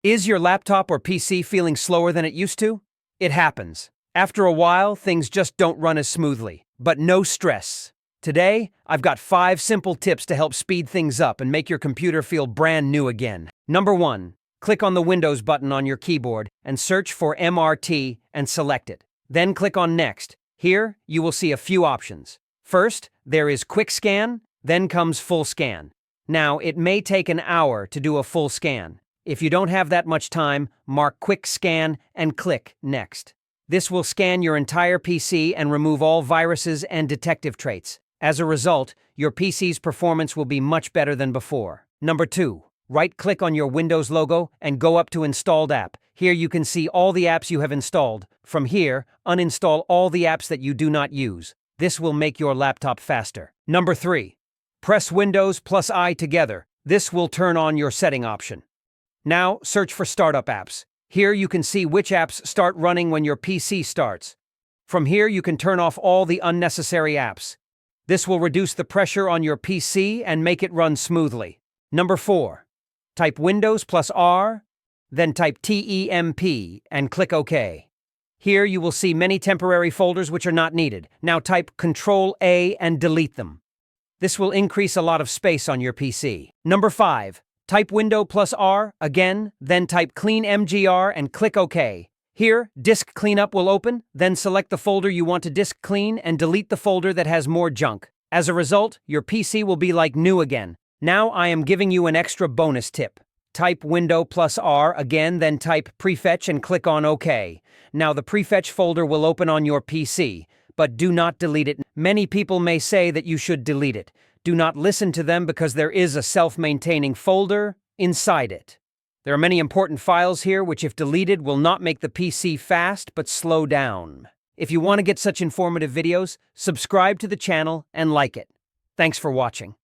Is your laptop or PC feeling slower than it used to? It happens. After a while, things just don't run as smoothly. But no stress. Today, I've got 5 simple tips to help speed things up and make your computer feel brand new again. Number 1. Click on the Windows button on your keyboard and search for MRT and select it. Then click on Next. Here, you will see a few options. First, there is Quick Scan, then comes Full Scan. Now, it may take an hour to do a full scan. If you don't have that much time, mark Quick Scan and click Next. This will scan your entire PC and remove all viruses and detective traits. As a result, your PC's performance will be much better than before. Number 2. Right-click on your Windows logo and go up to Installed App. Here you can see all the apps you have installed. From here, uninstall all the apps that you do not use. This will make your laptop faster. Number 3. Press Windows plus I together. This will turn on your setting option. Now, search for Startup Apps. Here you can see which apps start running when your PC starts. From here you can turn off all the unnecessary apps. This will reduce the pressure on your PC and make it run smoothly. Number 4. Type Windows plus R, then type TEMP and click OK. Here you will see many temporary folders which are not needed. Now type Ctrl-A and delete them. This will increase a lot of space on your PC. Number 5. Type Windows plus R again, then type Clean MGR and click OK. Here, Disk Cleanup will open, then select the folder you want to disk clean and delete the folder that has more junk. As a result, your PC will be like new again. Now I am giving you an extra bonus tip. Type Windows plus R again, then type Prefetch and click on OK. Now the Prefetch folder will open on your PC, but do not delete it. Many people may say that you should delete it. Do not listen to them because there is a self-maintaining folder inside it. There are many important files here which, if deleted, will not make the PC fast but slow down. If you want to get such informative videos, subscribe to the channel and like it. Thanks for watching.